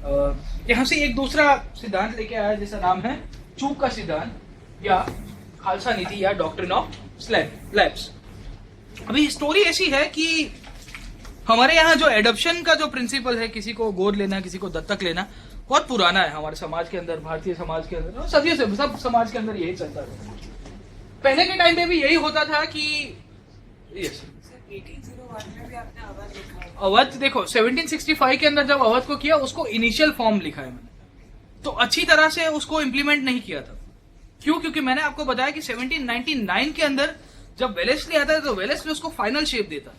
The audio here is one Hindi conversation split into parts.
यहाँ से एक दूसरा सिद्धांत लेके आया जिसका नाम है चूक का सिद्धांत या खालसा नीति या डॉक्ट्रिन ऑफ स्लैब्स। अभी स्टोरी ऐसी है कि हमारे यहाँ जो एडॉप्शन का जो प्रिंसिपल है, किसी को गोद लेना, किसी को दत्तक लेना, बहुत पुराना है हमारे समाज के अंदर, भारतीय समाज के अंदर, सदियों से सब समाज के अंदर यही चलता है। पहले के टाइम पे भी यही होता था कि यस 1801 में भी आपने अवध लिखा है। अवध देखो 1765 के अंदर जब अवध को किया उसको इनिशियल फॉर्म लिखा है मैंने, तो अच्छी तरह से उसको इम्प्लीमेंट नहीं किया था। क्यों? क्योंकि मैंने आपको बताया कि 1799 के अंदर जब वेलेस्ली आता है तो वेलेस्ली उसको फाइनल शेप देता है।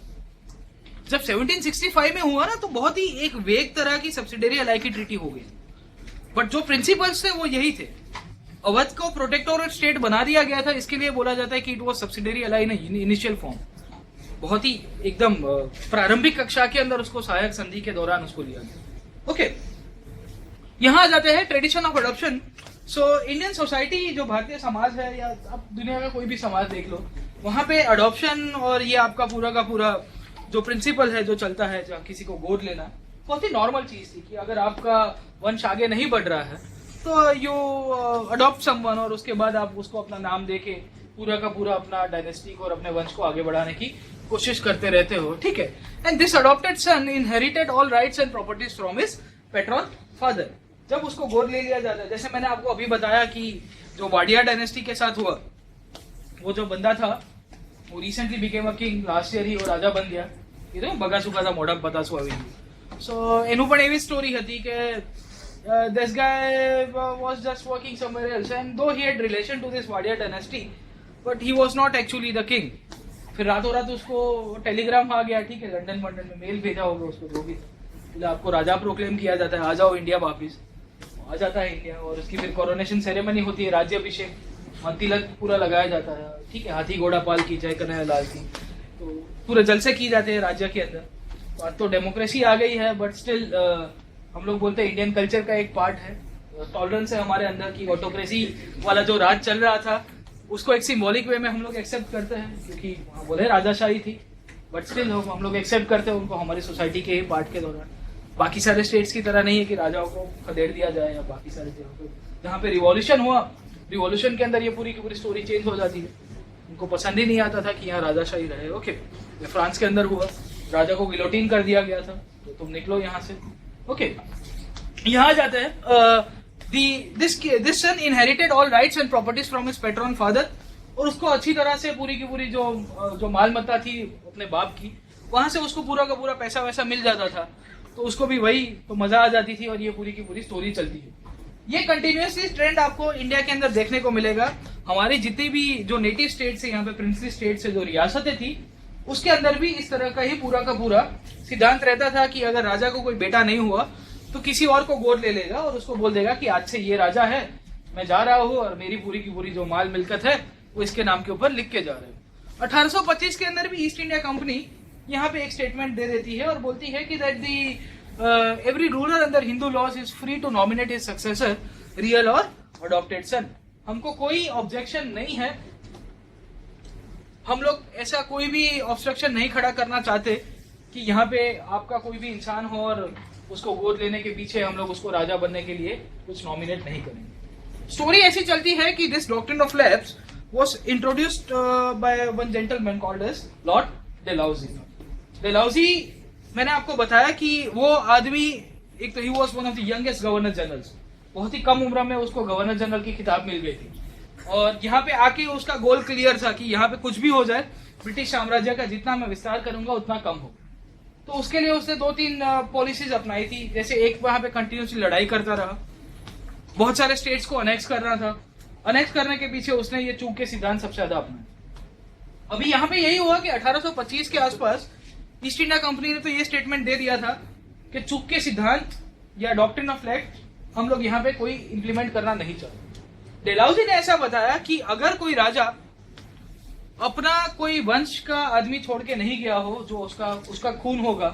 जब 1765 में हुआ ना तो बहुत ही एक वेग तरह की सब्सिडरी अलाइकी ट्रीटी हो गई, बट जो प्रिंसिपल्स थे वो यही थे। अवध को प्रोटेक्टोरेट स्टेट बना दिया गया था, इसके लिए बोला जाता है कि it was subsidiary ally in initial form. बहुत ही एकदम प्रारंभिक कक्षा के अंदर उसको सहायक संधि के दौरान उसको लिया गया। ओके, यहां आ जाते हैं tradition of adoption. So Indian society, जो भारतीय समाज है या आप दुनिया का कोई भी समाज देख लो, वहां पे अडॉप्शन और ये आपका पूरा का पूरा जो प्रिंसिपल है जो चलता है, जहाँ किसी को गोद लेना, बहुत ही नॉर्मल चीज थी कि अगर आपका वंश आगे नहीं बढ़ रहा है तो यू अडॉप्ट समवन और उसके बाद आप उसको अपना नाम देके पूरा का पूरा अपना डायनेस्टी को और अपने वंश को आगे बढ़ाने की कोशिश करते रहते हो, ठीक है। And this adopted son inherited all rights and properties from his patron father. जब उसको गोद ले लिया जाता है, जैसे मैंने आपको अभी बताया कि जो वाडिया डायनेस्टी के साथ हुआ, वो जो बंदा था वो recently became a king, last year ही वो राजा बन गया। ये तो बगा चुका था मोटा पता सो अभी। सो એનું પણ એવી સ્ટોરી હતી કે this guy was just working somewhere else and though he had relation to this Wadia dynasty but he was not actually the king। फिर रातों रात उसको टेलीग्राम आ गया, ठीक है, लंदन में मेल भेजा होगा उसको, जो भी मतलब आपको राजा प्रोक्लेम किया जाता है, आ जाओ इंडिया वापिस। आ जाता है इंडिया और उसकी फिर कोरोनेशन सेरेमनी होती है, राज्याभिषेक, तिलक पूरा लगाया जाता है, ठीक है, हाथी घोड़ा पाल की, जय कन्हैया लाल की, तो पूरे जलसे की जाते हैं राज्य के अंदर। तो आज तो डेमोक्रेसी आ गई है बट स्टिल हम लोग बोलते हैं इंडियन कल्चर का एक पार्ट है, टॉलरेंस है हमारे अंदर की ऑटोक्रेसी वाला जो राज चल रहा था उसको एक सिंबॉलिक वे में हम लोग एक्सेप्ट करते हैं, क्योंकि वहाँ बोले राजाशाही थी बट स्टिल हम लोग एक्सेप्ट करते हैं उनको हमारी सोसाइटी के ही पार्ट के दौरान। बाकी सारे स्टेट्स की तरह नहीं है कि राजाओं को खदेड़ दिया जाए या बाकी सारे जगहों पे जहाँ पे रिवॉल्यूशन हुआ, रिवॉल्यूशन के अंदर ये पूरी की पूरी स्टोरी चेंज हो जाती है। उनको पसंद ही नहीं आता था कि यहाँ राजाशाही रहे। ओके, फ्रांस के अंदर हुआ, राजा को गिलोटिन कर दिया गया था, तो तुम निकलो यहाँ से। ओके, यहाँ जाते हैं this son inherited all rights and properties from his patron father, और उसको अच्छी तरह से पूरी की पूरी जो मालमत्ता थी अपने बाप की, वहां से उसको पूरा का पूरा पैसा वैसा मिल जाता था, तो उसको भी वही तो मजा आ जाती थी और ये पूरी की पूरी स्टोरी चलती है। ये कंटिन्यूसली ट्रेंड आपको इंडिया के अंदर देखने को मिलेगा। हमारी जितनी भी जो नेटिव स्टेट्स है, यहाँ पे प्रिंसली स्टेट्स है, जो रियासतें थी, उसके अंदर भी इस तरह का ही पूरा का पूरा सिद्धांत रहता था कि अगर राजा को कोई बेटा नहीं हुआ तो किसी और को गोद ले लेगा और उसको बोल देगा कि आज से ये राजा है, मैं जा रहा हूँ और मेरी पूरी की पूरी जो माल मिल्कत है वो इसके नाम के ऊपर लिख के जा रहे हैं। 1825 के अंदर भी ईस्ट इंडिया कंपनी यहाँ पे एक स्टेटमेंट दे देती है और बोलती है कि that the every ruler under Hindu laws is free to nominate his successor, real or adopted son। हमको कोई ऑब्जेक्शन नहीं है, हम लोग ऐसा कोई भी ऑब्स्ट्रक्शन नहीं खड़ा करना चाहते कि यहाँ पे आपका कोई भी इंसान हो और उसको गोद लेने के पीछे हम लोग उसको राजा बनने के लिए कुछ नॉमिनेट नहीं करेंगे। स्टोरी ऐसी चलती है कि this doctrine of labs was introduced by one gentleman called as Lord Dalhousie। Dalhousie, मैंने आपको बताया कि वो आदमी एक तो he was one of the youngest governor generals, बहुत ही कम उम्र में उसको गवर्नर जनरल की खिताब मिल गई थी और यहाँ पे आके उसका गोल क्लियर था कि यहाँ पे कुछ भी हो जाए, ब्रिटिश साम्राज्य का जितना मैं विस्तार करूंगा उतना कम हो। तो उसके लिए उसने 2-3 पॉलिसीज अपनाई थी। जैसे एक, वहां पे कंटिन्यूसली लड़ाई करता रहा, बहुत सारे स्टेट्स को अनेक्स कर रहा था, अनेक्स करने के पीछे उसने ये चूक के सिद्धांत सबसे ज्यादा अपनाए। अभी यहाँ पे यही हुआ कि 1825 के आसपास ईस्ट इंडिया कंपनी ने तो ये स्टेटमेंट दे दिया था कि चूक के सिद्धांत या डॉक्ट्रिन ऑफ लैब्स हम लोग यहाँ पे कोई इंप्लीमेंट करना नहीं चाहते। डेलहाउसी ने ऐसा बताया कि अगर कोई राजा अपना कोई वंश का आदमी छोड़ के नहीं गया हो जो उसका खून होगा,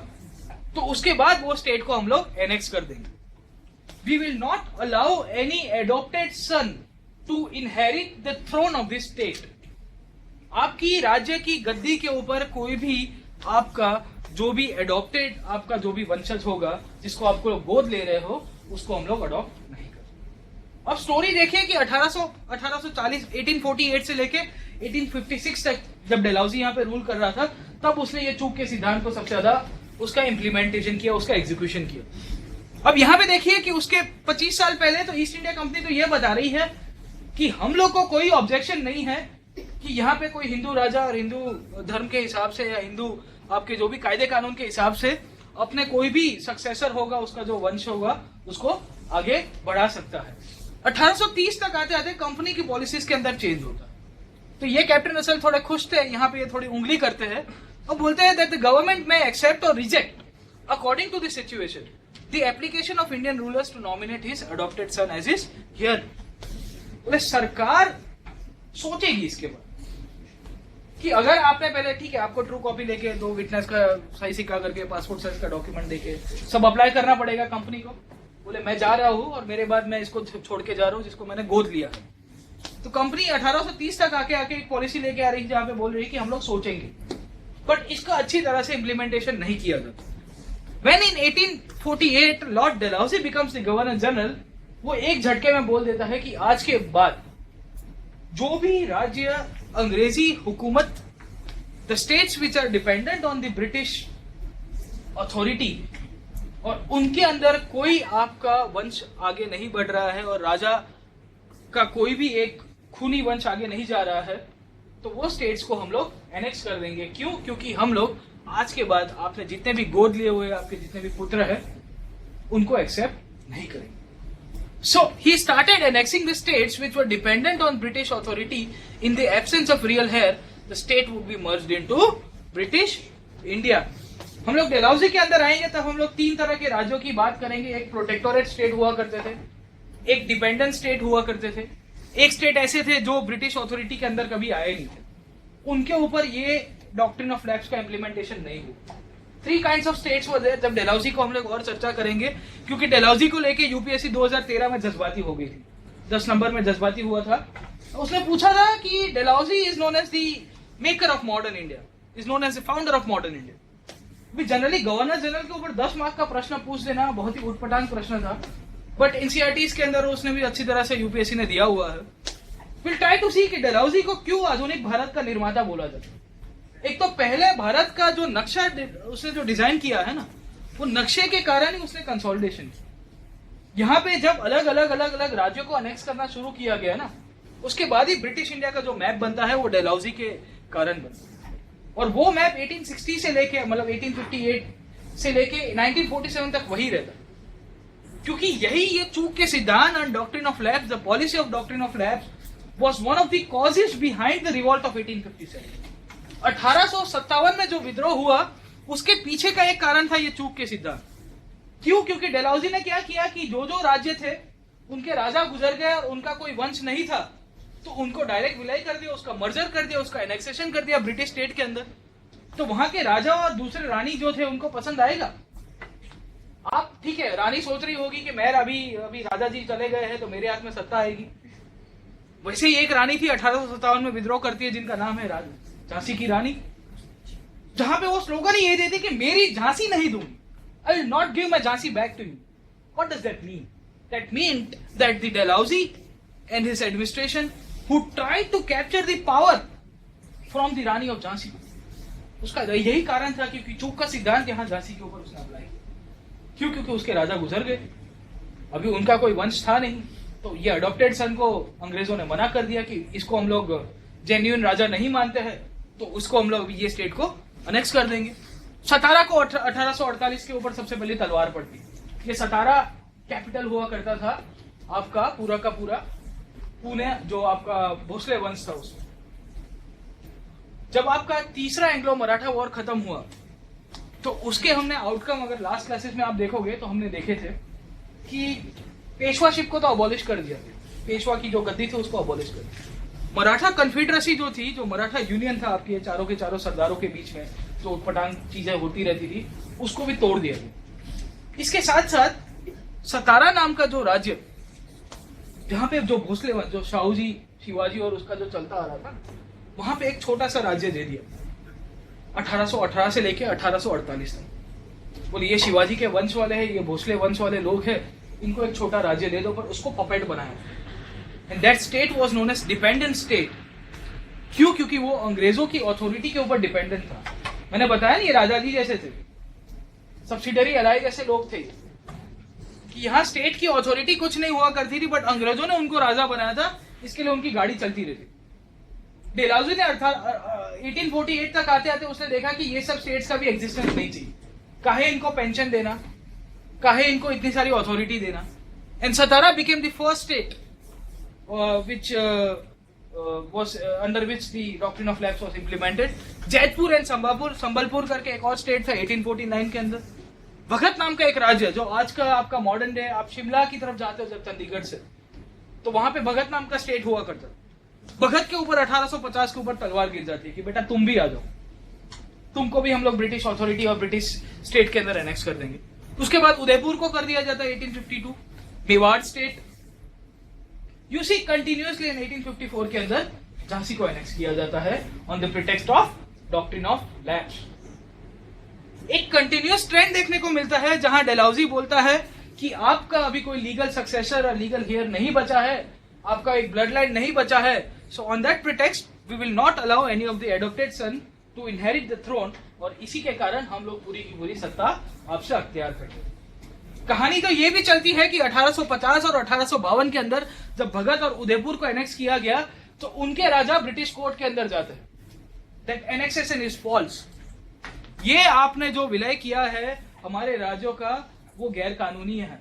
तो उसके बाद वो स्टेट को हम लोग एनेक्स कर देंगे। We will not allow any adopted son to inherit the throne of this state. आपकी राज्य की गद्दी के ऊपर कोई भी आपका जो भी एडॉप्टेड आपका जो भी वंशज होगा, जिसको आपको गोद ले रहे हो, उसको हम लोग अडॉप्ट नहीं करते। अब स्टोरी देखिए कि 1840 1848 से लेके 1856 तक जब डेलाउजी यहाँ पे रूल कर रहा था, तब उसने ये चूक के सिद्धांत को सबसे ज्यादा उसका इम्प्लीमेंटेशन किया, उसका एग्जीक्यूशन किया। अब यहाँ पे देखिए कि उसके 25 साल पहले तो ईस्ट इंडिया कंपनी तो ये बता रही है कि हम लोग को कोई ऑब्जेक्शन नहीं है कि यहाँ पे कोई हिंदू राजा और हिंदू धर्म के हिसाब से या हिंदू आपके जो भी कायदे कानून के हिसाब से अपने कोई भी सक्सेसर होगा, उसका जो वंश होगा, उसको आगे बढ़ा सकता है। 1830 तक आते आते कंपनी की पॉलिसीज के अंदर चेंज होता है। तो ये कैप्टन रसेल थोड़े खुश थे, यहाँ पे ये थोड़ी उंगली करते हैं और बोलते हैं that the government may accept or reject according to the situation the application of Indian rulers to nominate his adopted son as his heir. बोले सरकार सोचेगी इसके बाद कि अगर आपने पहले ठीक है, आपको ट्रू कॉपी लेके 2 विटनेस का सही सिक्का करके पासपोर्ट साइज का डॉक्यूमेंट देके सब अप्लाई करना पड़ेगा कंपनी को। बोले मैं जा रहा हूं और मेरे बाद मैं इसको छोड़ के जा रहा हूं जिसको मैंने गोद लिया। तो कंपनी 1830 तक आके एक पॉलिसी लेके आ रही है जहां पे बोल रही है कि हम लोग सोचेंगे, बट इसका अच्छी तरह से इंप्लीमेंटेशन नहीं किया जाता। When in 1848 Lord Dalhousie becomes the governor general, वो एक झटके में बोल देता है कि आज के बाद जो भी राज्य अंग्रेजी हुकूमत, the states which are dependent on the British authority, और उनके अंदर कोई आपका वंश आगे नहीं बढ़ रहा है और राजा का कोई भी एक खूनी वंश आगे नहीं जा रहा है, तो वो स्टेट्स को हम लोग एनेक्स कर देंगे। क्यों? क्योंकि हम लोग आज के बाद आपने जितने भी गोद लिए हुए आपके जितने भी पुत्र हैं उनको एक्सेप्ट नहीं करेंगे। So he started annexing the states which were dependent on British authority. In the absence of real heir, the state would be merged into British India. हम लोग डेलाउजी के अंदर आएंगे तब हम लोग 3 तरह के राज्यों की बात करेंगे। एक प्रोटेक्टोरेट स्टेट हुआ करते थे, एक डिपेंडेंट स्टेट हुआ करते थे, एक स्टेट ऐसे थे जो ब्रिटिश अथॉरिटी के अंदर कभी आए नहीं थे, उनके ऊपर ये डॉक्ट्रिन ऑफ लैप्स का इम्प्लीमेंटेशन नहीं हुआ। 3 kinds of states were there. जब डेलाउजी को हम लोग और चर्चा करेंगे, क्योंकि डेलाउजी को लेके यूपीएससी 2013 में जज्बाती हो गई थी, 10 नंबर में जज्बाती हुआ था। उसने पूछा था कि Dalhousie is known as the maker of modern India, is known as the founder of modern India. भी जनरली गवर्नर जनरल के ऊपर 10 मार्क का प्रश्न पूछ देना बहुत ही उटपटांग प्रश्न था, बट एनसीईआरटीज के अंदर उसने भी अच्छी तरह से यूपीएससी ने दिया हुआ है। विल ट्राई टू सी कि डेलाउजी को क्यों आधुनिक भारत का निर्माता बोला जाता है। एक तो पहले भारत का जो नक्शा उसने जो डिजाइन किया है ना, वो नक्शे के कारण ही उसने कंसोलिडेशन किया। यहाँ पे जब अलग अलग राज्यों को अनेक्स करना शुरू किया गया ना, उसके बाद ही ब्रिटिश इंडिया का जो मैप बनता है वो डेलाउजी के कारण बनता है। और वो मैप 1860 से लेके मतलब 1858 से लेके 1947 तक वही रहता है, क्योंकि यही ये चूक के सिद्धांत and doctrine of lapse, the policy of doctrine of lapse was one of the causes behind the revolt of 1857। 1857 में जो विद्रोह हुआ उसके पीछे का एक कारण था ये चूक के सिद्धांत। क्यों? क्योंकि डेलाउजी ने क्या किया कि जो राज्य थे उनके राजा गुजर गए और उनका कोई वंश नहीं था, तो उनको डायरेक्ट विलय कर दिया, उसका मर्जर कर दिया, उसका एनेक्सेशन कर दिया ब्रिटिश स्टेट के अंदर। तो वहां के राजा और दूसरे रानी जो थे उनको पसंद आएगा? आप ठीक है, रानी सोच रही होगी कि मैं अभी राजा जी चले गए हैं तो मेरे हाथ में सत्ता आएगी। वैसे ही एक रानी थी 1857 में विद्रोह करती है जिनका नाम है झांसी की रानी, जहां पे वो स्लोगन ही ये देती कि मेरी झांसी नहीं दूंगी, I will not give my Jhansi back to you. What does that mean? That mean that the Dalhousie and his administration who tried to capture the power from the Rani of Jhansi, उसका यही कारण था क्योंकि चूक का सिद्धांत यहां झांसी के ऊपर उसने अप्लाई किया। क्यों? क्योंकि उसके राजा गुजर गए, अभी उनका कोई वंश था नहीं, तो ये अडॉप्टेड सन को अंग्रेजों ने मना कर दिया कि इसको हम लोग जेन्युइन राजा नहीं मानते हैं, तो उसको हम लोग ये स्टेट को अनेक्स कर देंगे। सतारा को 1848 के ऊपर सबसे पहले तलवार पड़ती। ये सतारा कैपिटल हुआ करता था आपका पूरा का पूरा पुणे, जो आपका भोसले वंश था उसमें। जब आपका तीसरा एंग्लो मराठा वॉर खत्म हुआ तो उसके हमने आउटकम अगर लास्ट क्लासेस में आप देखोगे तो हमने देखे थे कि पेशवाशिप को तो अबॉलिश कर दिया, पेशवा की जो गद्दी थी उसको अबॉलिश कर दिया। मराठा कन्फेडरेसी जो थी, जो मराठा यूनियन था आपके चारों के चारों सरदारों के बीच में जो उटपटांग चीजें होती रहती थी, उसको भी तोड़ दिया गया। इसके साथ साथ सतारा नाम का जो राज्य, जहां पे जो भोसले वंश, जो शाहू जी, शिवाजी और उसका जो चलता आ रहा था, वहां पे एक छोटा सा राज्य दे दिया 1818 से लेके 1848 तक। बोले ये शिवाजी के वंश वाले हैं, ये भोसले वंश वाले लोग हैं, इनको एक छोटा राज्य दे दो, पर उसको पपेट बनाया। And that state was known age dependent state. क्यों? क्योंकि वो अंग्रेजों की अथॉरिटी के ऊपर डिपेंडेंट था। मैंने बताया नहीं, राजा जी जैसे थे, सब्सिडरी अलाई जैसे लोग थे, कि यहाँ स्टेट की अथॉरिटी कुछ नहीं हुआ करती थी, बट अंग्रेजों ने उनको राजा बनाया था, इसके लिए उनकी गाड़ी चलती रहती। डेलाउजी ने 1848 तक आते आते उसने देखा कि ये सब स्टेट्स का भी एग्जिस्टेंस नहीं चाहिए, काहे इनको पेंशन देना, काहे इनको इतनी सारी अथॉरिटी देना। And Satara became the first state which was under which the doctrine of lapse was implemented. Jaitpur and Sambalpur करके एक और स्टेट था 1849 के अंदर। भगत नाम का एक राज्य, जो आज का आपका मॉडर्न डे, आप शिमला की तरफ जाते हो जब चंडीगढ़ से, तो वहां पे भगत नाम का स्टेट हुआ करता। भगत के ऊपर 1850 के ऊपर तलवार गिर जाती है कि बेटा तुम भी आ जाओ, तुमको भी हम लोग ब्रिटिश अथॉरिटी और ब्रिटिश स्टेट के अंदर एनेक्स कर देंगे। उसके बाद उदयपुर को कर दिया जाता है 1852, Mewar state. You see continuously in 1854 के अंदर झांसी को एनेक्स किया जाता है on the pretext of doctrine of lapse. एक कंटिन्यूअस ट्रेंड देखने को मिलता है जहां डेलाउजी बोलता है कि आपका अभी कोई लीगल सक्सेसर और लीगल हेयर नहीं बचा है, आपका एक ब्लड लाइन नहीं बचा है, so on that pretext we will not allow any of the adopted son to inherit the throne, और इसी के कारण हम लोग पूरी की पूरी सत्ता आपसे अख्तियार करते हैं। कहानी तो ये भी चलती है कि 1850 और 1852 के अंदर जब भगत और उदयपुर को एनेक्स किया गया तो उनके राजा ब्रिटिश कोर्ट के अंदर जाते हैं। That annexation is false. ये आपने जो विलय किया है हमारे राज्यों का, वो गैर कानूनी है।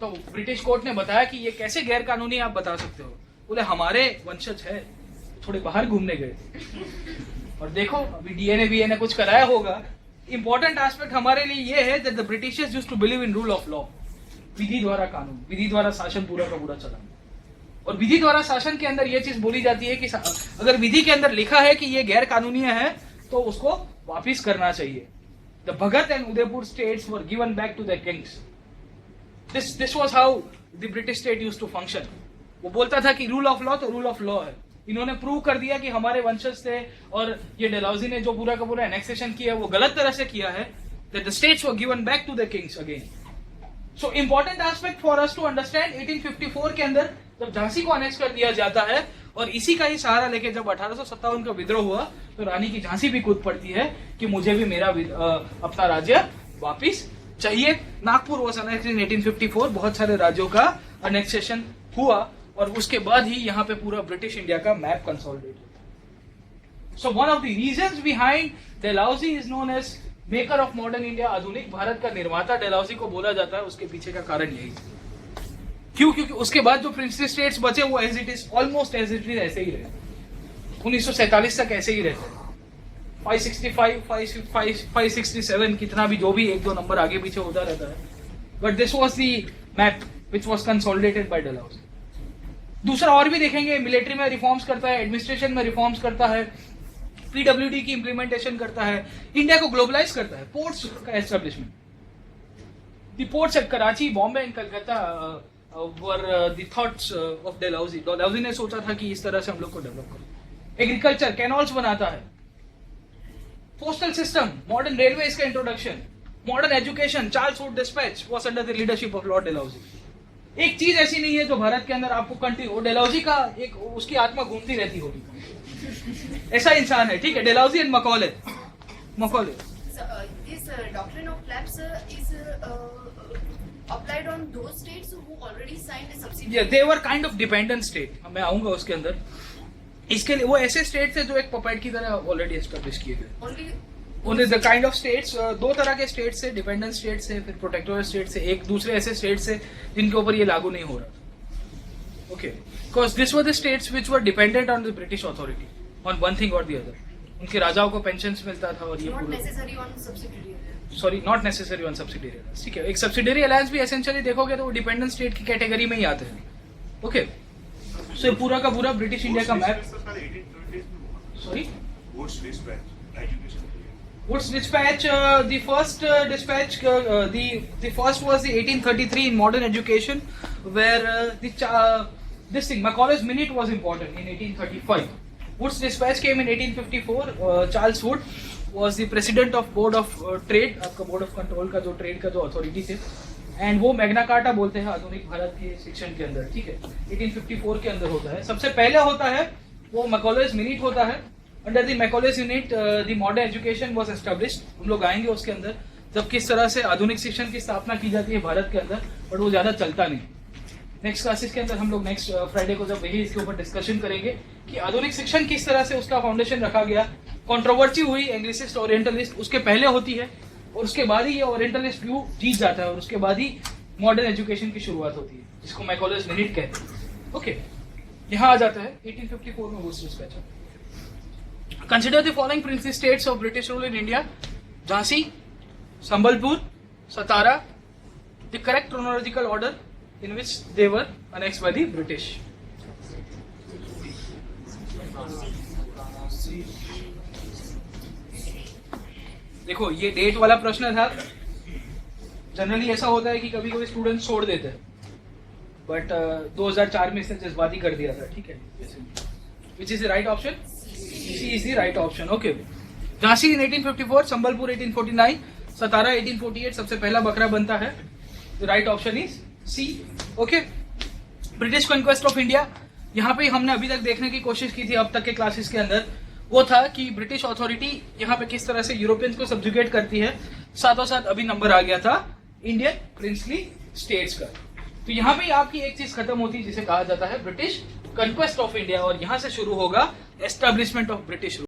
तो ब्रिटिश कोर्ट ने बताया कि ये कैसे गैर कानूनी आप बता सकते हो? बोले हमारे वंशज है, थोड़े बाहर घूमने गए और देखो अभी डीएनए कुछ कराया होगा। इंपॉर्टेंट एस्पेक्ट हमारे लिए ये है that the Britishers used to believe in rule of law, विधि द्वारा कानून, विधि द्वारा शासन पूरा का पूरा चला। और विधि द्वारा शासन के अंदर ये चीज बोली जाती है कि अगर विधि के अंदर लिखा है कि ये गैर कानूनी है तो उसको वापिस करना चाहिए। The Bhagat and Udaipur states were given back to the kings. This was how the British state used to function. वो बोलता था कि रूल ऑफ लॉ तो रूल ऑफ लॉ है। इन्होंने प्रूव कर दिया कि हमारे वंशज थे, और ये डेलाउजी ने जो पूरा का पूरा एनेक्सेशन किया वो गलत तरह से किया है, that the states were given back to the kings again. So important aspect for us to understand, 1854 के अंदर जब झांसी को अनेक्स कर दिया जाता है, और इसी का ही सहारा लेके जब 1857 का विद्रोह हुआ तो रानी की झांसी भी कूद पड़ती है कि मुझे भी मेरा अपना राज्य वापिस चाहिए। नागपुर वॉज अनेक्स्ड इन 1854। बहुत सारे राज्यों का अनेक्सेशन हुआ और उसके बाद ही यहाँ पे पूरा ब्रिटिश इंडिया का मैप कंसोलिडेट हुआ। So one of the reasons behind Dalhousie is known as maker of modern India. आधुनिक भारत का निर्माता डेलाउजी को बोला जाता है, उसके पीछे का कारण यही है। क्यों? क्योंकि उसके बाद जो प्रिंसली स्टेट्स बचे वो as it is, almost as it is ऐसे ही रहे। 1947 तक ऐसे ही रहते। 565, 567 कितना भी, जो भी एक दो नंबर आगे पीछे होता रहता है। But this was the map which was consolidated by Dalhousie. दूसरा और भी देखेंगे, मिलिट्री में रिफॉर्म्स करता है, एडमिनिस्ट्रेशन में रिफॉर्म्स करता है, पीडब्ल्यूडी की इंप्लीमेंटेशन करता है, इंडिया को ग्लोबलाइज करता है, पोर्ट्स का establishment. The ports at Karachi, Bombay and Calcutta were the thoughts of Dalhousie. Dalhousie ने सोचा था कि इस तरह से हम लोग को डेवलप करें। एग्रीकल्चर, कैनॉल्स बनाता है, पोस्टल सिस्टम, मॉडर्न रेलवे का introduction, modern education, Charles Wood dispatch was under the leadership of Lord Dalhousie. एक चीज ऐसी नहीं है जो भारत के अंदर आपको कंटिन्यू, डेलाउजी का एक उसकी आत्मा घूमती रहती होगी, ऐसा इंसान है। ठीक है, डेलाउजी and मकॉले। This doctrine of lapse is applied on those states who already signed a subsidiary. Yeah, they were kind of dependent state. मैं आऊंगा उसके अंदर। इसके लिए वो ऐसे स्टेट थे जो एक पपेट की तरह ऑलरेडी एस्टेब्लिश किए गए। Only the kind of states, दो तरह के स्टेट्स से, डिपेंडेंट स्टेट से, फिर प्रोटेक्टोरेट स्टेट से, एक दूसरे ऐसे स्टेट से जिनके ऊपर ये लागू नहीं हो रहा। Okay, because this were the states which were dependent on the British authority on one thing और द अदर। उनके राजाओं को पेंशन्स मिलता था और ये Not necessary on subsidiary alliance. Sorry, not necessary on subsidiary alliance. ठीक है, एक सब्सिडियरी अलायंस भी एसेंशियली देखोगे तो वो डिपेंडेंट स्टेट की कैटेगरी में ही आते हैं। ओके, सो पूरा का पूरा ब्रिटिश इंडिया का map. Sorry, Woods dispatch, the first dispatch, the first was the 1833 in modern education, where this thing, Macaulay's Minute was important in 1835. Woods dispatch came in 1854. Charles Wood was the president of Board of Trade, आपका Board of Control का जो trade का जो authority थे, एंड वो मैग्ना कार्टा बोलते हैं आधुनिक भारत के शिक्षण के अंदर, ठीक है, 1854 के अंदर होता है। सबसे पहले होता है वो मैकॉलेज मिनट होता है। Under the Macaulay's unit the modern education was established. हम लोग आएंगे उसके अंदर जब किस तरह से आधुनिक शिक्षण की स्थापना की जाती है भारत के अंदर, बट वो ज्यादा चलता नहीं। नेक्स्ट क्लासेस के अंदर हम लोग नेक्स्ट फ्राइडे को जब वही इसके ऊपर डिस्कशन करेंगे कि आधुनिक शिक्षण किस तरह से उसका फाउंडेशन रखा गया। कंट्रोवर्सी हुई एंग्लिसिस्ट ओरिएंटलिस्ट उसके पहले होती है, और उसके बाद ही ये ओरिएंटलिस्ट व्यू जीत जाता है, और उसके बाद ही मॉडर्न एजुकेशन की शुरुआत होती है, जिसको मैकॉलेज मिनट कहते हैं। ओके, यहाँ आ जाता है 1854 में वुस्टर dispatch. Consider the following principal states of British rule in India: Jhansi, Sambalpur, Satara. The correct chronological order in which they were annexed by the British. देखो ये डेट वाला प्रश्न था। जनरली ऐसा होता है कि कभी कभी स्टूडेंट छोड़ देते हैं, बट 2004 में इसने जज्बाती कर दिया था, ठीक है। Which is the right option? C is the right option. Okay. Jhansi in 1854, Sambalpur 1849, सतारा 1848 सबसे पहला बकरा बनता है। The right option is C. Okay, British conquest of India. यहाँ पे हमने अभी तक देखने की कोशिश की थी अब तक के क्लासेस के अंदर, वो था कि ब्रिटिश अथॉरिटी यहाँ पे किस तरह से यूरोपियंस को सब्जुगेट करती है। साथों साथ अभी नंबर आ गया था इंडियन प्रिंसली स्टेट्स का। तो यहाँ पे आपकी एक चीज खत्म होती है जिसे कहा जाता है ब्रिटिश कॉन्क्वेस्ट ऑफ इंडिया, और यहाँ से शुरू होगा एस्टेब्लिशमेंट ऑफ ब्रिटिश रूल।